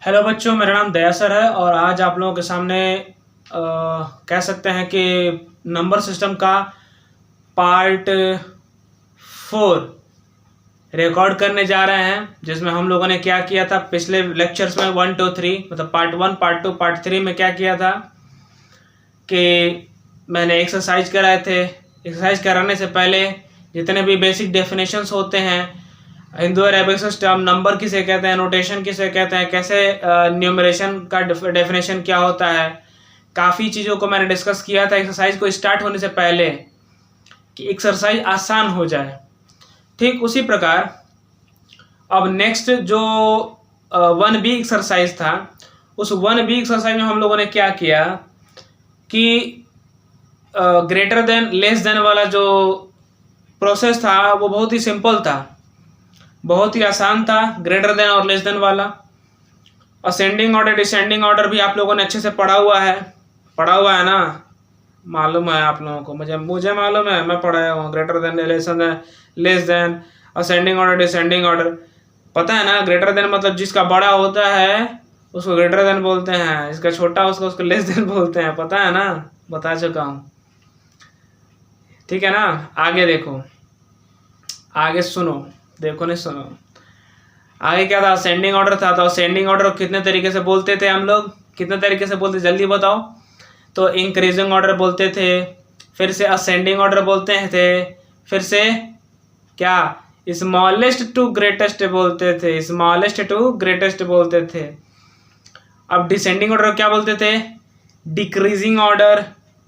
Hello बच्चों, मेरा नाम दया सर है और आज आप लोगों के सामने कह सकते हैं कि नंबर सिस्टम का पार्ट 4 रिकॉर्ड करने जा रहे हैं, जिसमें हम लोगों ने क्या किया था पिछले लेक्चर्स में 1 2 3 मतलब पार्ट 1 पार्ट 2 पार्ट 3 में क्या किया था कि मैंने एक्सरसाइज कराए थे। एक्सरसाइज कराने से पहले जितने भी बेसिक डेफिनेशंस होते हैं, हिंदू और अरेबिक सिस्टम, नंबर किसे कहते हैं, नोटेशन किसे कहते हैं, कैसे न्यूमरेशन का डेफिनेशन क्या होता है, काफ़ी चीज़ों को मैंने डिस्कस किया था एक्सरसाइज को स्टार्ट होने से पहले कि एक्सरसाइज आसान हो जाए। ठीक उसी प्रकार अब नेक्स्ट जो 1B एक्सरसाइज था, उस 1B एक्सरसाइज में हम लोगों ने क्या किया कि ग्रेटर देन लेस देन वाला जो प्रोसेस था वो बहुत ही सिंपल था, बहुत ही आसान था। ग्रेटर देन और लेस देन वाला असेंडिंग ऑर्डर डिसेंडिंग ऑर्डर भी आप लोगों ने अच्छे से पढ़ा हुआ है ना, मालूम है आप लोगों को, मुझे मालूम है, मैं पढ़ाया हूँ। Greater than, less than, ascending order descending order पता है ना। ग्रेटर देन मतलब जिसका बड़ा होता है उसको ग्रेटर देन बोलते हैं, जिसका छोटा उसको लेस देन बोलते हैं, पता है ना, बता चुका हूँ। ठीक है ना। आगे देखो, आगे सुनो, देखो नहीं सुनो। आगे क्या था, असेंडिंग ऑर्डर था। तो असेंडिंग ऑर्डर कितने तरीके से बोलते थे हम लोग, कितने तरीके से बोलते, जल्दी बताओ। तो इंक्रीजिंग ऑर्डर बोलते थे, फिर से असेंडिंग ऑर्डर बोलते थे, फिर से क्या, स्मॉलेस्ट टू ग्रेटेस्ट बोलते थे, स्मॉलेस्ट टू ग्रेटेस्ट बोलते थे। अब डिसेंडिंग ऑर्डर क्या बोलते थे, डिक्रीजिंग ऑर्डर,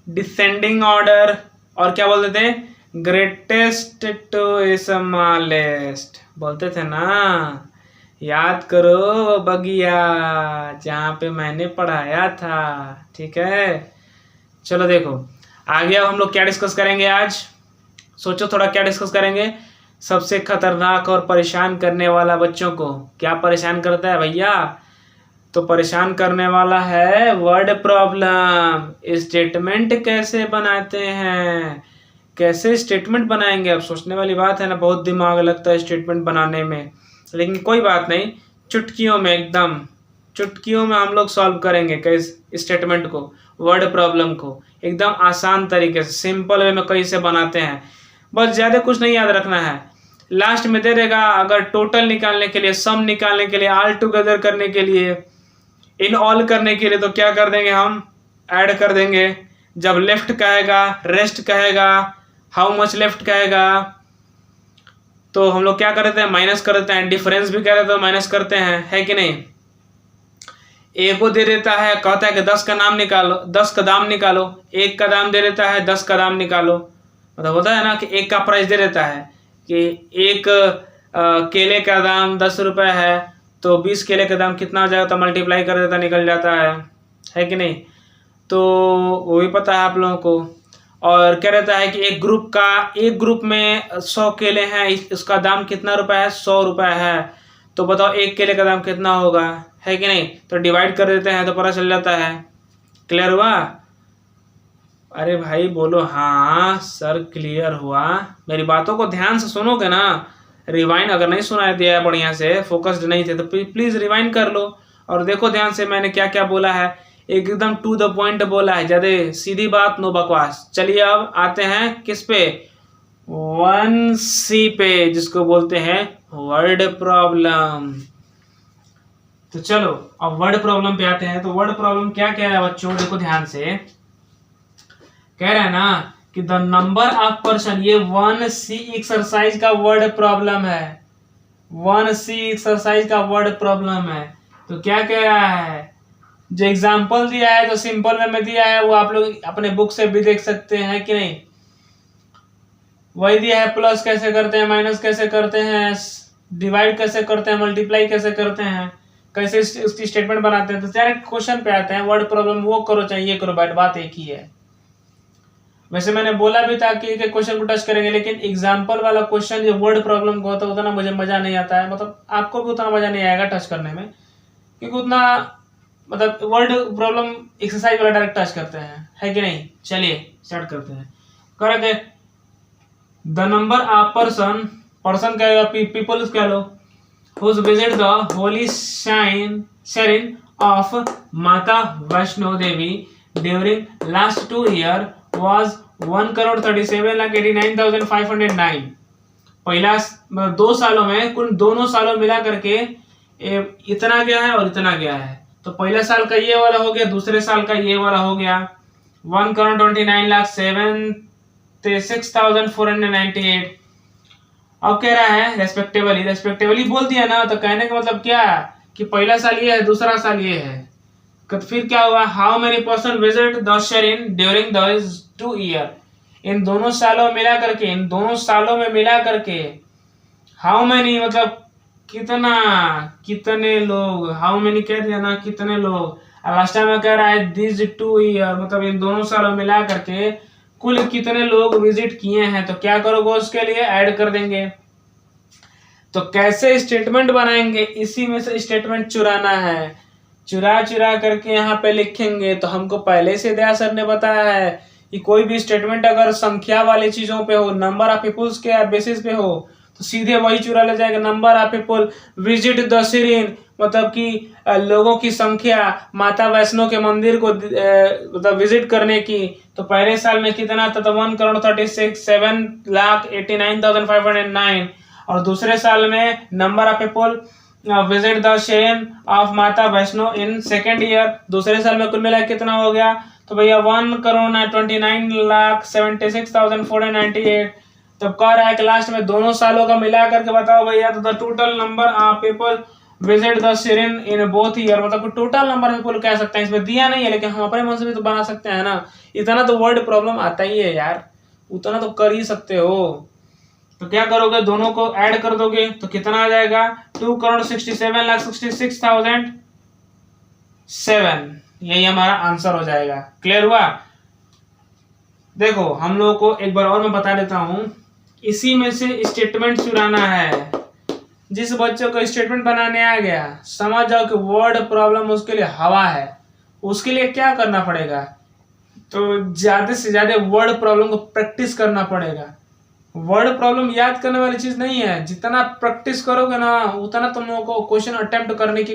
डिसेंडिंग ऑर्डर, और क्या बोलते थे, ग्रेटेस्ट टू स्मॉलेस्ट बोलते थे ना। याद करो बगिया, जहाँ पे मैंने पढ़ाया था। ठीक है, चलो देखो आगे अब हम लोग क्या डिस्कस करेंगे आज। सोचो थोड़ा क्या डिस्कस करेंगे। सबसे खतरनाक और परेशान करने वाला बच्चों को क्या परेशान करता है भैया, तो परेशान करने वाला है वर्ड प्रॉब्लम। स्टेटमेंट कैसे बनाते हैं, कैसे स्टेटमेंट बनाएंगे। अब सोचने वाली बात है ना, बहुत दिमाग लगता है स्टेटमेंट बनाने में, लेकिन कोई बात नहीं, चुटकियों में, एकदम चुटकियों में हम लोग सॉल्व करेंगे कैसे स्टेटमेंट को, वर्ड प्रॉब्लम को, एकदम आसान तरीके से, सिंपल वे में कैसे बनाते हैं। बस ज़्यादा कुछ नहीं याद रखना है। लास्ट में दे देगा, अगर टोटल निकालने के लिए, सम निकालने के लिए, ऑल टुगेदर करने के लिए, इन ऑल करने के लिए, तो क्या कर देंगे हम, ऐड कर देंगे। जब लेफ्ट कहेगा, रेस्ट कहेगा, हाउ मच लेफ्ट कहेगा, तो हम लोग क्या कर देते हैं, माइनस कर देते हैं। डिफरेंस भी कह देते हैं, माइनस करते हैं, है कि नहीं। ए को दे देता है, कहता है कि 10 का नाम निकालो, 10 का दाम निकालो, एक का दाम दे देता है, 10 का दाम निकालो। मतलब होता है ना कि एक का प्राइस दे देता है कि एक केले का दाम 10 रुपये है, तो 20 केले का दाम कितना हो जाएगा, तो मल्टीप्लाई कर देता, निकल जाता है कि नहीं। तो वो भी पता है आप लोगों को। और क्या रहता है कि एक ग्रुप में 100 केले हैं, इसका दाम कितना रुपए है, 100 रुपये है। तो बताओ एक केले का दाम कितना होगा, है कि नहीं। तो डिवाइड कर देते हैं तो पता चल जाता है। क्लियर हुआ। अरे भाई बोलो हाँ सर, क्लियर हुआ। मेरी बातों को ध्यान से सुनोगे ना। रिवाइंड अगर नहीं सुनाई दिया है बढ़िया से, फोकस्ड नहीं थे, तो प्लीज़ रिवाइंड कर लो और देखो ध्यान से मैंने क्या क्या बोला है। एकदम टू द पॉइंट बोला है, ज्यादा सीधी बात, नो बकवास। चलिए अब आते हैं किस पे, 1C पे, जिसको बोलते हैं वर्ड प्रॉब्लम। तो चलो अब वर्ड प्रॉब्लम पे आते हैं। तो वर्ड प्रॉब्लम क्या कह रहा है बच्चों, देखो ध्यान से, कह रहा है ना कि द नंबर ऑफ पर्सन, ये 1C एक्सरसाइज का वर्ड प्रॉब्लम है, 1C एक्सरसाइज का वर्ड प्रॉब्लम है। तो क्या कह रहा है, जो एग्जाम्पल दिया है, जो सिंपल वे में दिया है, वो आप लोग अपने बुक से भी देख सकते हैं कि नहीं। वही दिया है, प्लस कैसे करते हैं, माइनस कैसे करते हैं, डिवाइड कैसे करते हैं, मल्टीप्लाई कैसे करते हैं, कैसे उसकी स्टेटमेंट बनाते हैं। तो डायरेक्ट क्वेश्चन पे आते हैं। वर्ड प्रॉब्लम वो करो चाहे ये करो, बात एक ही है। वैसे मैंने बोला भी था कि क्वेश्चन को टच करेंगे, लेकिन एग्जाम्पल वाला क्वेश्चन जो वर्ड प्रॉब्लम को होता है उतना मुझे मजा नहीं आता है, मतलब आपको भी उतना मजा नहीं आएगा टच करने में, क्योंकि उतना मतलब वर्ड प्रॉब्लम एक्सरसाइज वाला डायरेक्ट टच करते हैं, है कि नहीं। चलिए स्टार्ट करते हैं। करेंगे the number of person, person कहेगा, पीपल्स कह लो, whose visit the holy shrine of Mata Vaishno Devi during last 2 years was 1,37,89,509। पहला 2 सालों में कुल दोनों सालों मिला करके इतना गया है और इतना गया है। तो पहला साल का ये वाला हो गया, दूसरे साल का ये वाला हो गया 1,29,76,498। अब कह रहा है रेस्पेक्टिवली बोल दिया ना, तो कहने का मतलब क्या है कि पहला साल ये है, दूसरा साल ये है। तो फिर क्या हुआ, how many person visit the shrine during these 2 year, इन दोनों सालों में मिला करके हाउ मेनी मतलब कितने लोग, हाउ मेनी कह दिया ना कितने लोग, लास्ट टाइम में कह रहा है दिस 2 ईयर मतलब इन दोनों सालों में मिला करके कुल कितने लोग विजिट किए हैं। तो क्या करोगे, उसके लिए ऐड कर देंगे। तो कैसे स्टेटमेंट बनाएंगे, इसी में से स्टेटमेंट चुराना है, चुरा करके यहाँ पे लिखेंगे। तो हमको पहले से दया सर ने बताया है कि कोई भी स्टेटमेंट अगर संख्या वाली चीजों पे हो, नंबर ऑफ पीपुल्स के बेसिस पे हो, तो सीधे वही चुरा ले जाएगा। Number of people visit the shrine मतलब कि लोगों की संख्या माता वैष्णो के मंदिर को मतलब विजिट करने की। तो पहले साल में कितना था, तो 1,36,7,89,509। और दूसरे साल में number of people visit the shrine of Mata Vaishno in second year, दूसरे साल में कुल मिला कितना हो गया, तो भैया 1,29,76,498। तो कह रहा है कि लास्ट में दोनों सालों का मिला करके बताओ भैया, तो the total number of people visit the shrine in both year, मतलब टोटल नंबर पीपल कह सकते हैं। इसमें दिया नहीं है लेकिन हम अपने मन से भी तो बना सकते हैं ना। इतना तो वर्ड प्रॉब्लम आता ही है यार, उतना तो कर ही सकते हो। तो क्या करोगे, दोनों को ऐड कर दोगे तो कितना आ जाएगा, 2,67,66,007। यही हमारा आंसर हो जाएगा। क्लियर हुआ। देखो हम लोगों को एक बार और मैं बता देता हूं, इसी में से स्टेटमेंट चुराना है। जिस बच्चों को स्टेटमेंट बनाने आ गया, समझ जाओ कि वर्ड प्रॉब्लम उसके लिए हवा है। उसके लिए क्या करना पड़ेगा, तो ज्यादा से ज्यादा वर्ड प्रॉब्लम को प्रैक्टिस करना पड़ेगा। वर्ड प्रॉब्लम याद करने वाली चीज नहीं है, जितना प्रैक्टिस करोगे ना उतना तुम लोगों को क्वेश्चन अटेम्प्ट करने की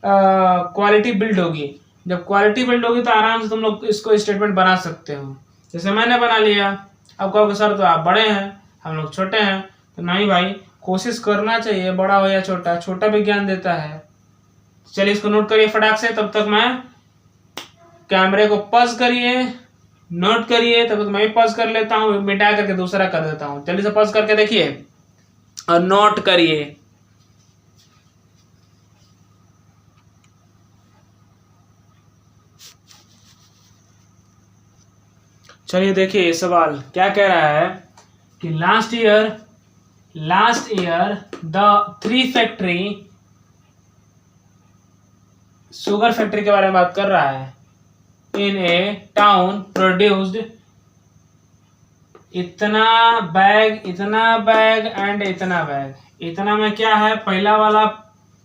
क्वालिटी बिल्ड होगी। जब क्वालिटी बिल्ड होगी तो आराम से तुम लोग इसको स्टेटमेंट बना सकते हो। जैसे मैंने बना लिया। अब कहोगे सर तो आप बड़े हैं, हम लोग छोटे हैं। तो नहीं भाई, कोशिश करना चाहिए, बड़ा हो या छोटा, छोटा भी ज्ञान देता है। चलिए इसको नोट करिए फटाक से, तब तक मैं कैमरे को पॉज करिए, नोट करिए, तब तक मैं भी पॉज कर लेता हूँ, मिटा करके दूसरा कर देता हूँ। जल्दी से पॉज करके देखिए और नोट करिए। चलिए देखिए सवाल क्या कह रहा है कि last year the 3 factory, sugar factory के बारे में बात कर रहा है, इन ए टाउन प्रोड्यूस्ड इतना बैग एंड इतना बैग। इतना में क्या है, पहला वाला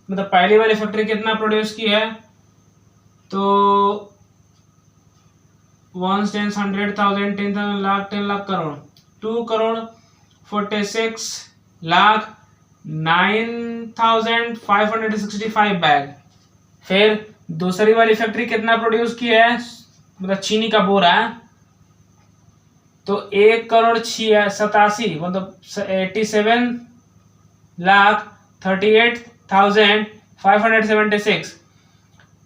मतलब पहली वाली फैक्ट्री कितना प्रोड्यूस की है, तो 1 10 100,000 10,000 लाख 10 लाख करोड़ 2,46,09,565 बैग। फिर दूसरी वाली फैक्ट्री कितना प्रोड्यूस की है, मतलब चीनी का बोरा, तो 1,87,000 मतलब 87,38,576।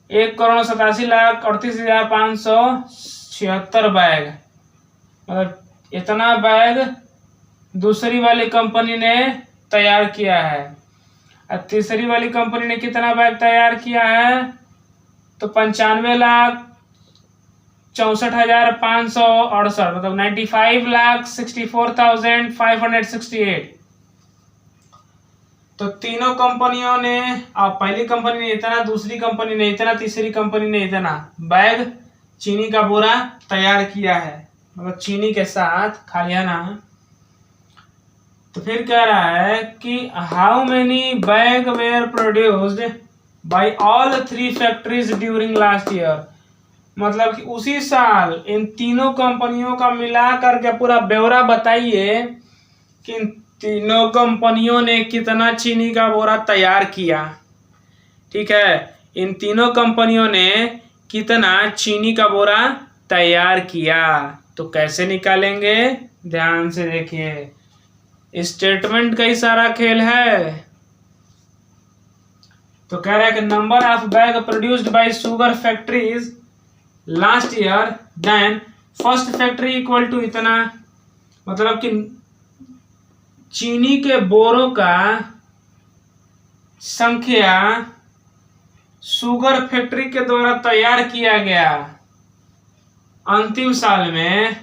1,87,38,576 बैग, मतलब इतना बैग दूसरी वाली कंपनी ने तैयार किया है। और तीसरी वाली कंपनी ने कितना बैग तैयार किया है, तो 95,64,568 मतलब 95,64,568। तो तीनों कंपनियों ने, पहली कंपनी ने इतना, दूसरी कंपनी ने इतना, तीसरी कंपनी ने इतना बैग चीनी का बोरा तैयार किया है, मतलब चीनी के साथ खालियाना। तो फिर कह रहा है कि how many bag were produced by all 3 factories during last year, मतलब कि उसी साल इन तीनों कंपनियों का मिला करके पूरा ब्यौरा बताइए कि इन तीनों कंपनियों ने कितना चीनी का बोरा तैयार किया। ठीक है, इन तीनों कंपनियों ने कितना चीनी का बोरा तैयार किया। तो कैसे निकालेंगे, ध्यान से देखिए, स्टेटमेंट का ही सारा खेल है। तो कह रहा है कि number of bag produced by sugar factories last year then first factory equal to इतना, मतलब कि चीनी के बोरों का संख्या शुगर फैक्ट्री के द्वारा तैयार किया गया अंतिम साल में।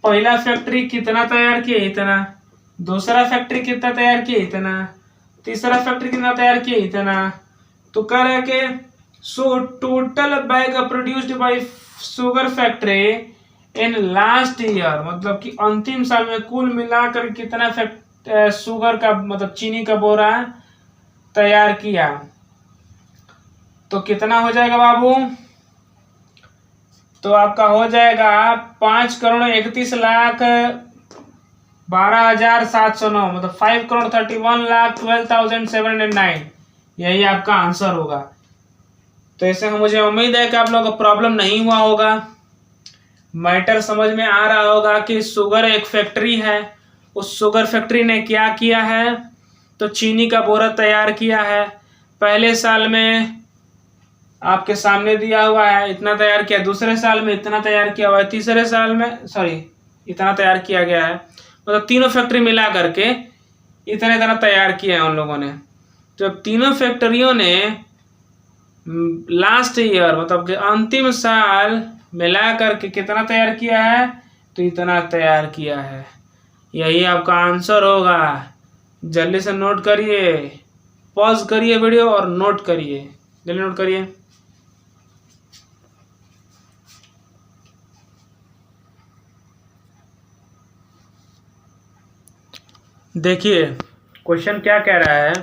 पहला फैक्ट्री कितना तैयार किया, इतना। दूसरा फैक्ट्री कितना तैयार किया, इतना। तीसरा फैक्ट्री कितना तैयार किया, इतना। तो कह रहे कि so total bag produced by sugar factory in last year, मतलब कि अंतिम साल में कुल मिलाकर कितना शुगर का मतलब चीनी का बोरा तैयार किया। तो कितना हो जाएगा बाबू, तो आपका हो जाएगा 5,31,12,709, मतलब 5,31,12,709। यही आपका आंसर होगा। तो इससे मुझे उम्मीद है कि आप लोगों को प्रॉब्लम नहीं हुआ होगा, मैटर समझ में आ रहा होगा कि शुगर एक फैक्ट्री है, उस शुगर फैक्ट्री ने क्या किया है, तो चीनी का बोरा तैयार किया है। पहले साल में आपके सामने दिया हुआ है इतना तैयार किया, दूसरे साल में इतना तैयार किया हुआ है, तीसरे साल में इतना तैयार किया गया है, मतलब तीनों फैक्ट्री मिला करके इतना इतना तैयार किया है उन लोगों ने। तो तीनों फैक्ट्रियों ने लास्ट ईयर मतलब कि अंतिम साल मिला करके कितना तैयार किया है, तो इतना तैयार किया है। यही आपका आंसर होगा। जल्दी से नोट करिए, पॉज करिए वीडियो और नोट करिए, जल्दी नोट करिए। देखिए क्वेश्चन क्या कह रहा है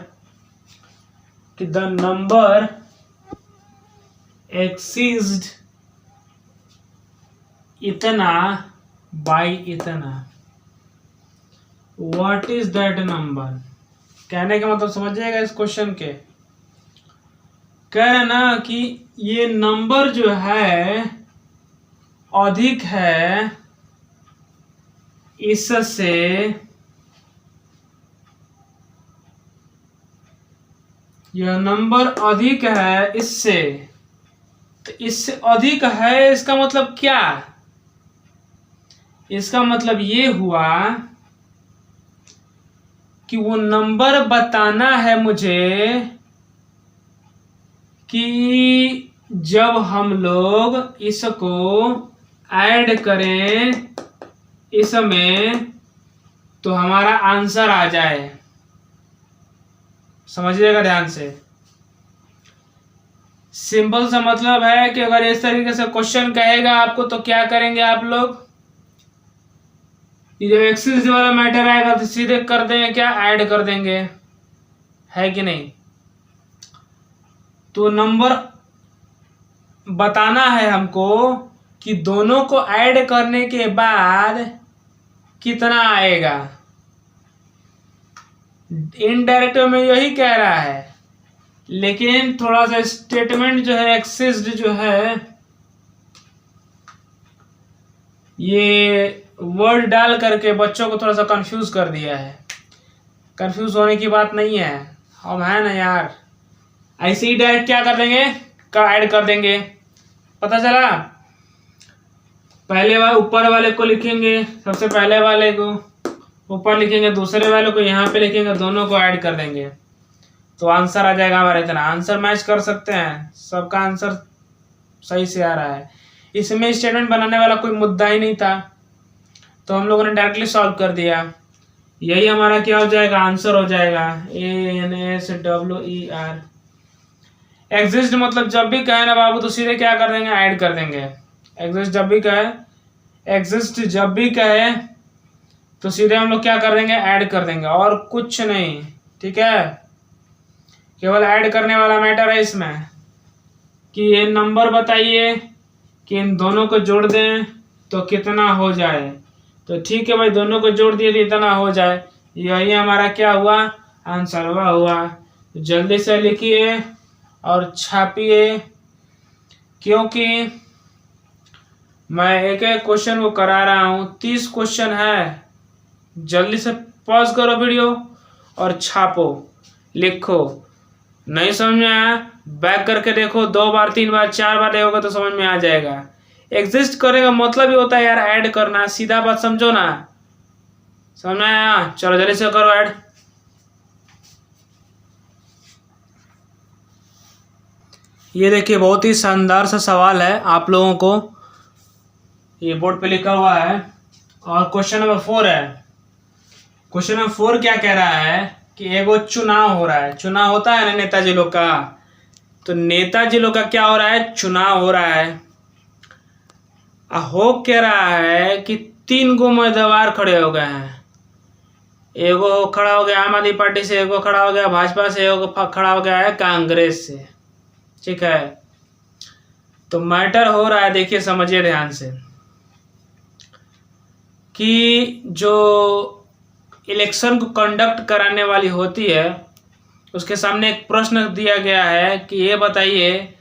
कि द नंबर एक्सीज्ड इतना बाय इतना, व्हाट इज दैट नंबर। कहने का मतलब समझिएगा इस क्वेश्चन के, कह रहे ना कि ये नंबर जो है अधिक है इससे, यह नंबर अधिक है इससे। तो इससे अधिक है इसका मतलब क्या, इसका मतलब ये हुआ कि वो नंबर बताना है मुझे कि जब हम लोग इसको ऐड करें इसमें तो हमारा आंसर आ जाए। समझिएगा ध्यान से, सिंपल सा मतलब है कि अगर इस तरीके से क्वेश्चन कहेगा आपको तो क्या करेंगे आप लोग, ये जब एक्सिस वाला मैटर आएगा तो सीधे कर देंगे क्या, ऐड कर देंगे, है कि नहीं। तो नंबर बताना है हमको कि दोनों को ऐड करने के बाद कितना आएगा। इनडायरेक्ट में यही कह रहा है, लेकिन थोड़ा सा स्टेटमेंट जो है एक्सिस्ड जो है, ये वर्ड डाल करके बच्चों को थोड़ा सा कंफ्यूज कर दिया है। कंफ्यूज होने की बात नहीं है, हम है ना यार, ऐसे ही डायरेक्ट क्या कर देंगे, का ऐड कर देंगे। पता चला, पहले वाले ऊपर वाले को लिखेंगे, सबसे पहले वाले को ऊपर लिखेंगे, दूसरे वाले को यहाँ पे लिखेंगे, दोनों को ऐड कर देंगे तो आंसर आ जाएगा हमारा इतना। आंसर मैच कर सकते हैं, सबका आंसर सही से आ रहा है। इसमें स्टेटमेंट बनाने वाला कोई मुद्दा ही नहीं था, तो हम लोगों ने डायरेक्टली सॉल्व कर दिया। यही हमारा क्या हो जाएगा, आंसर हो जाएगा ANSWER। एग्जिस्ट मतलब जब भी कहे ना बाबू तो सीधे क्या कर देंगे, ऐड कर देंगे। एग्जिस्ट जब भी कहे, एग्जिस्ट जब भी कहे तो सीधे हम लोग क्या कर देंगे, ऐड कर देंगे, और कुछ नहीं। ठीक है, केवल ऐड करने वाला मैटर है इसमें कि ये नंबर बताइए कि इन दोनों को जोड़ दें तो कितना हो जाए। तो ठीक है भाई, दोनों को जोड़ दिए तो इतना हो जाए, यही हमारा क्या हुआ, आंसर हुआ। जल्दी से लिखिए और छापिए, क्योंकि मैं एक एक क्वेश्चन को करा रहा हूँ। 30 क्वेश्चन है। जल्दी से पॉज करो वीडियो और छापो, लिखो। नहीं समझ में आया बैक करके देखो, 2 बार 3 बार 4 बार देखोगे तो समझ में आ जाएगा। एग्जिस्ट करेगा मतलब ही होता है यार ऐड करना, सीधा बात समझो ना। समझ में आया? चलो जल्दी से करो ऐड। ये देखिए बहुत ही शानदार सा सवाल है आप लोगों को, ये बोर्ड पे लिखा हुआ है और क्वेश्चन नंबर 4 है। क्वेश्चन नंबर 4 क्या कह रहा है कि एगो चुनाव हो रहा है। चुनाव होता है ना नेताजी लोग का, तो नेताजी लोग का क्या हो रहा है, चुनाव हो रहा है। हो कह रहा है कि 3 गो उम्मीदवार खड़े हो गए हैं। एगो खड़ा हो गया आम आदमी पार्टी से, एगो खड़ा हो गया भाजपा से, एगो खड़ा हो गया है कांग्रेस से। ठीक है, तो मैटर हो रहा है, देखिए समझिए ध्यान से, कि जो इलेक्शन को कंडक्ट कराने वाली होती है उसके सामने एक प्रश्न दिया गया है कि ये बताइए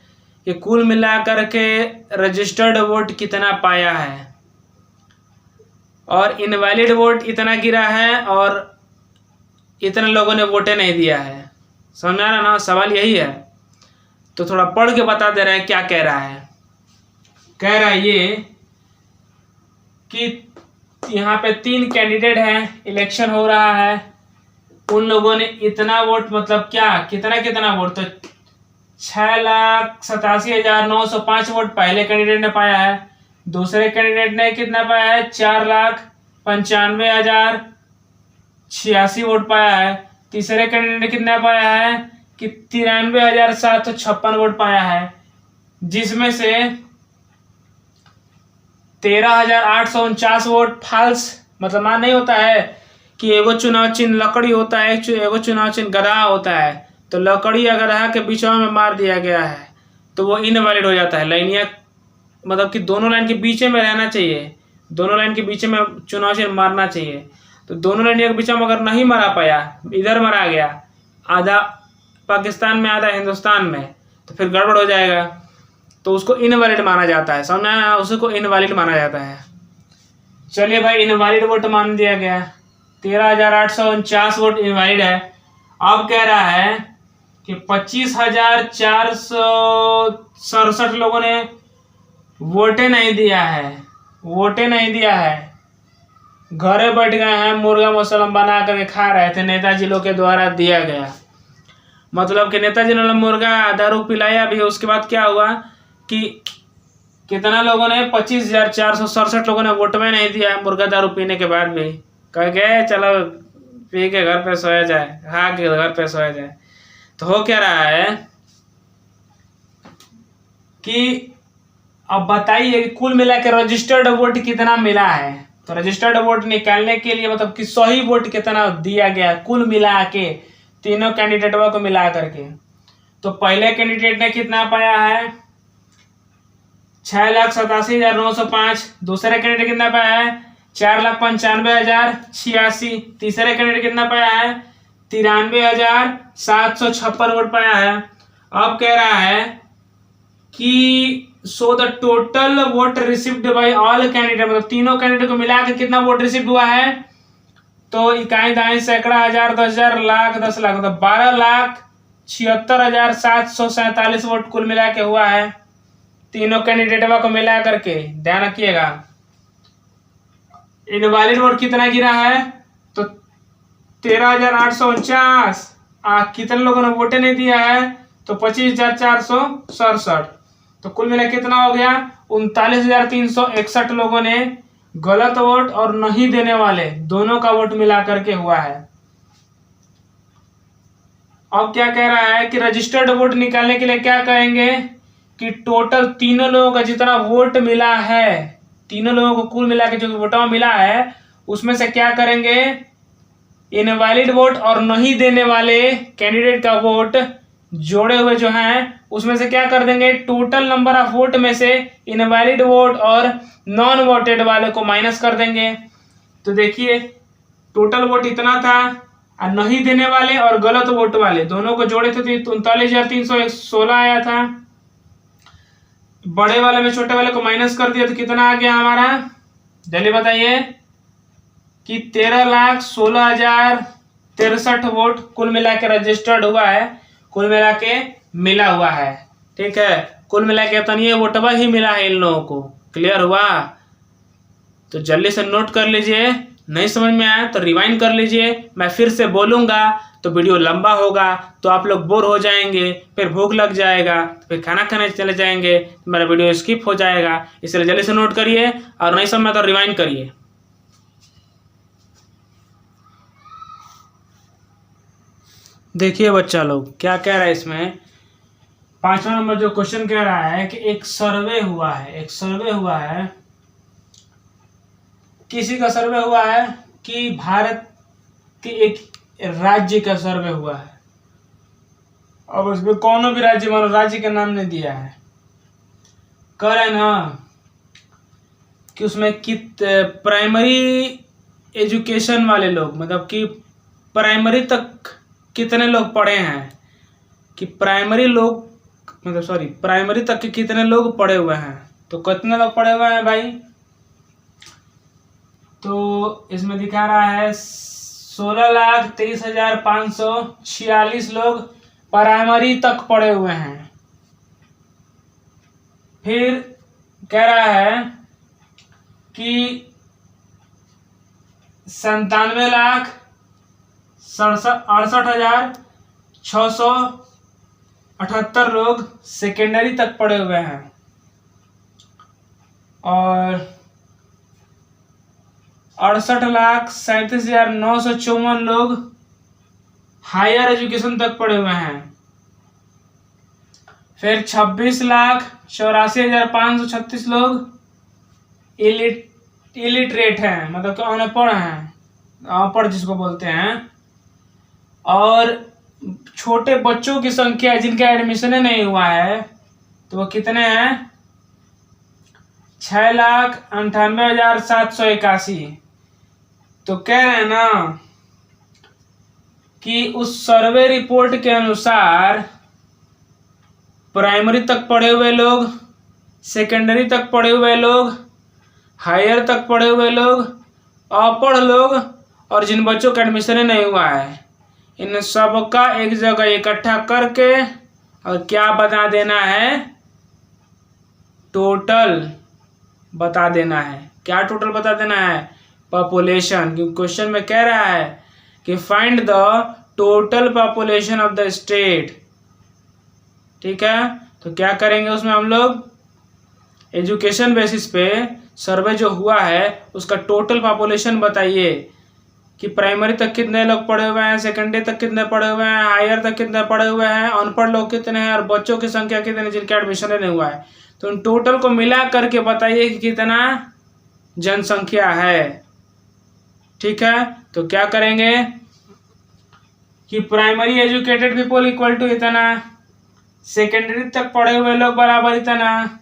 कि कुल मिलाकर के रजिस्टर्ड वोट कितना पाया है और इनवैलिड वोट इतना गिरा है और इतने लोगों ने वोटे नहीं दिया है। समझ आ रहा ना, सवाल यही है। तो थोड़ा पढ़ के बता दे रहे हैं क्या कह रहा है। कह रहा है ये कि यहाँ पे 3 कैंडिडेट हैं, इलेक्शन हो रहा है, उन लोगों ने इतना वोट, मतलब क्या कितना वोट, तो 6,87,905 वोट पहले कैंडिडेट ने पाया है। दूसरे कैंडिडेट ने कितना पाया है, 4,95,086 वोट पाया है। तीसरे कैंडिडेट ने कितना पाया है कि 93,756 वोट पाया है, जिसमें से 13,849 वोट फॉल्स, मतलब मान नहीं होता है कि एगो चुनाव चिन्ह लकड़ी होता है, एगो चुनाव चिन्ह गधा होता है, तो लकड़ी या गधा के बीच में मार दिया गया है तो वो इनवैलिड हो जाता है। लाइनिया मतलब कि दोनों लाइन के बीच में रहना चाहिए, दोनों लाइन के बीच में चुनाव चिन्ह मारना चाहिए। तो दोनों लाइन के बीच में अगर नहीं मारा पाया, इधर मारा गया, आधा पाकिस्तान में आधा हिंदुस्तान में, तो फिर गड़बड़ हो जाएगा, तो उसको इनवैलिड माना जाता है। समझना है, उसको इनवैलिड माना जाता है। चलिए भाई, इनवैलिड वोट मान दिया गया, 13,849 वोट इनवैलिड है। अब कह रहा है कि 25,467 लोगों ने वोटे नहीं दिया है, घरे बैठ गए हैं, मुर्गा मुसलम बना करके खा रहे थे, नेताजी लोग के द्वारा दिया गया। मतलब कि नेताजी ने मुर्गा दारू पिलाया भी, उसके बाद क्या हुआ कि कितना लोगों ने 25,467 लोगों ने वोट में नहीं दिया मुर्गा दारू पीने के बाद भी। कह गए चलो पी के घर पे सोया जाए, खा के घर पे सोया जाए। तो हो क्या रहा है कि अब बताइए कि कुल मिला के रजिस्टर्ड वोट कितना मिला है। तो रजिस्टर्ड वोट निकालने के लिए मतलब कि सही वोट कितना दिया गया कुल मिला के, तीनों कैंडिडेटों को मिला करके। तो पहले कैंडिडेट ने कितना पाया है, 6,87,905। दूसरे कैंडिडेट कितना पाया है, 4,95,086। तीसरे कैंडिडेट कितना पाया है, 93,756 वोट पाया है। अब कह रहा है कि so the total vote received by all candidate, मतलब तीनों कैंडिडेट को मिलाकर कितना वोट रिसीव हुआ है। तो इकाई दाई सैकड़ा हजार 10,000 लाख 10 लाख, मतलब 12,76,747 वोट कुल मिला के हुआ है तीनों कैंडिडेटों को मिला करके। ध्यान रखिएगा, इनवैलिड वोट कितना गिरा है, तो 13,849। कितने लोगों ने वोटे नहीं दिया है, तो 25,467। तो कुल मिला कितना हो गया, 39,361 लोगों ने गलत वोट और नहीं देने वाले दोनों का वोट मिला करके हुआ है। अब क्या कह रहा है कि रजिस्टर्ड वोट निकालने के लिए क्या कहेंगे कि टोटल तीनों लोगों का जितना वोट मिला है, तीनों लोगों को कुल मिला के जो वोटा मिला है उसमें से क्या करेंगे, इनवैलिड वोट और नहीं देने वाले कैंडिडेट का वोट जोड़े हुए जो हैं उसमें से क्या कर देंगे, टोटल नंबर ऑफ वोट में से इनवैलिड वोट और नॉन वोटेड वाले को माइनस कर देंगे। तो देखिए टोटल वोट इतना था, और नहीं देने वाले और गलत वोट वाले दोनों को जोड़े थे तो 39,316 आया था। बड़े वाले में छोटे वाले को माइनस कर दिया तो कितना आ गया हमारा, जल्दी बताइए, कि 13,16,063 वोट कुल मिला के रजिस्टर्ड हुआ है, कुल मिला के मिला हुआ है। ठीक है, कुल मिला के तनिए वोटवा ही मिला है इन लोगों को। क्लियर हुआ? तो जल्दी से नोट कर लीजिए, नहीं समझ में आया तो रिवाइंड कर लीजिए। मैं फिर से बोलूँगा तो वीडियो लंबा होगा तो आप लोग बोर हो जाएंगे, फिर भूख लग जाएगा, फिर खाना खाने चले जाएंगे, मेरा वीडियो स्किप हो जाएगा। इसलिए जल्दी से नोट करिए और नहीं समझ में तो रिवाइंड करिए। देखिए बच्चा लोग क्या कह रहा है इसमें, 5वां नंबर जो क्वेश्चन कह रहा है कि एक सर्वे हुआ है, किसी का सर्वे हुआ है कि भारत के एक राज्य का सर्वे हुआ है। अब उसमें कौन भी राज्य, मानो राज्य का नाम नहीं दिया है, कह रहे हैं ना कि उसमें प्राइमरी एजुकेशन वाले लोग, मतलब कि प्राइमरी तक कितने लोग पढ़े हैं, कि प्राइमरी तक के कितने लोग पढ़े हुए हैं। तो कितने लोग पढ़े हुए हैं भाई, तो इसमें दिखा रहा है 16,23,546 लोग प्राइमरी तक पढ़े हुए हैं। फिर कह रहा है कि 97,68,678 लोग सेकेंडरी तक पढ़े हुए हैं, और 68,37,954 लोग हायर एजुकेशन तक पढ़े हुए हैं। फिर 26,84,536 लोग इलिटरेट हैं, मतलब कि अनपढ़ हैं, अनपढ़ जिसको बोलते हैं। और छोटे बच्चों की संख्या जिनका एडमिशन नहीं हुआ है तो वो कितने हैं, 6,98,781। तो कह रहे हैं ना कि उस सर्वे रिपोर्ट के अनुसार प्राइमरी तक पढ़े हुए लोग, सेकेंडरी तक पढ़े हुए लोग, हायर तक पढ़े हुए लोग, अनपढ़ लोग और जिन बच्चों का एडमिशन नहीं हुआ है, इन सबका एक जगह इकट्ठा करके और क्या बता देना है, टोटल बता देना है। क्या टोटल बता देना है, पॉपुलेशन। क्योंकि क्वेश्चन में कह रहा है कि find the total population of the state. ठीक है, तो क्या करेंगे उसमें हम लोग, एजुकेशन बेसिस पे सर्वे जो हुआ है उसका टोटल पॉपुलेशन बताइए कि प्राइमरी तक कितने लोग पढ़े हुए हैं, सेकेंडरी तक कितने पढ़े हुए हैं, हायर तक कितने पढ़े हुए हैं, अनपढ़ लोग कितने हैं और बच्चों की संख्या कितनी जिनका एडमिशन नहीं हुआ है। तो उन टोटल को मिला करके बताइए कि कितना जनसंख्या है। ठीक है, तो क्या करेंगे कि primary educated people equal to इतना, सेकेंडरी तक पढ़े हुए लोग बराबर इतना,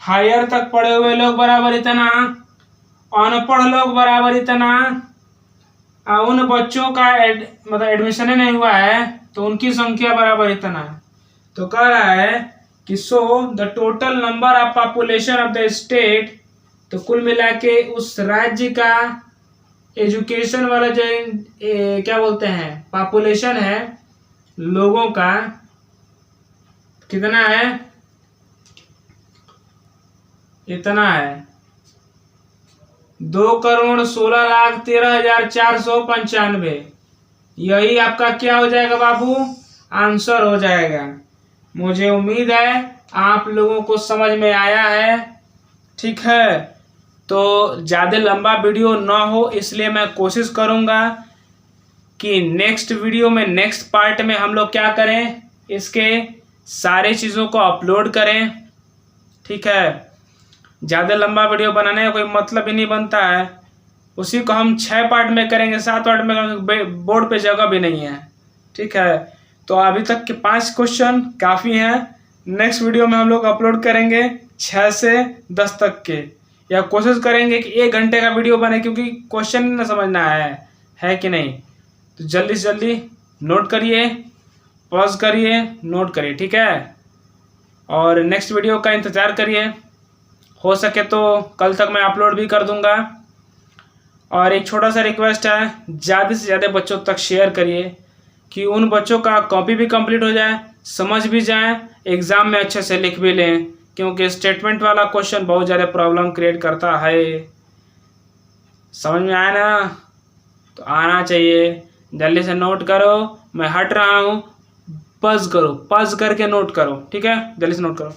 हायर तक पढ़े हुए लोग बराबर इतना, अनपढ़ लोग बराबर इतना, उन बच्चों का मतलब एडमिशन नहीं हुआ है तो उनकी संख्या बराबर इतना। तो कह रहा है कि so the total number of population of the state, तो कुल मिला के उस राज्य का एजुकेशन वाला जो क्या बोलते हैं पॉपुलेशन है लोगों का, कितना है, इतना है 2,16,13,495। यही आपका क्या हो जाएगा बाबू, आंसर हो जाएगा। मुझे उम्मीद है आप लोगों को समझ में आया है। ठीक है, तो ज़्यादा लंबा वीडियो ना हो इसलिए मैं कोशिश करूँगा कि नेक्स्ट वीडियो में, नेक्स्ट पार्ट में हम लोग क्या करें, इसके सारे चीज़ों को अपलोड करें। ठीक है, ज़्यादा लंबा वीडियो बनाने का कोई मतलब ही नहीं बनता है, उसी को हम 6 पार्ट में करेंगे, 7 पार्ट में बोर्ड पे जगह भी नहीं है। ठीक है, तो अभी तक के 5 क्वेश्चन काफ़ी हैं। नेक्स्ट वीडियो में हम लोग अपलोड करेंगे 6 से 10 तक के, या कोशिश करेंगे कि 1 घंटे का वीडियो बने, क्योंकि क्वेश्चन न समझना है, है कि नहीं? तो जल्दी से जल्दी नोट करिए, पॉज करिए, नोट करिए, ठीक है। और नेक्स्ट वीडियो का इंतज़ार करिए, हो सके तो कल तक मैं अपलोड भी कर दूंगा। और एक छोटा सा रिक्वेस्ट है, ज़्यादा से ज़्यादा बच्चों तक शेयर करिए कि उन बच्चों का कॉपी भी कंप्लीट हो जाए, समझ भी जाए, एग्ज़ाम में अच्छे से लिख भी लें, क्योंकि स्टेटमेंट वाला क्वेश्चन बहुत ज़्यादा प्रॉब्लम क्रिएट करता है। समझ में आया ना? तो आना चाहिए। जल्दी से नोट करो, मैं हट रहा हूँ। पज करो, पज करके नोट करो, ठीक है, जल्दी से नोट करो।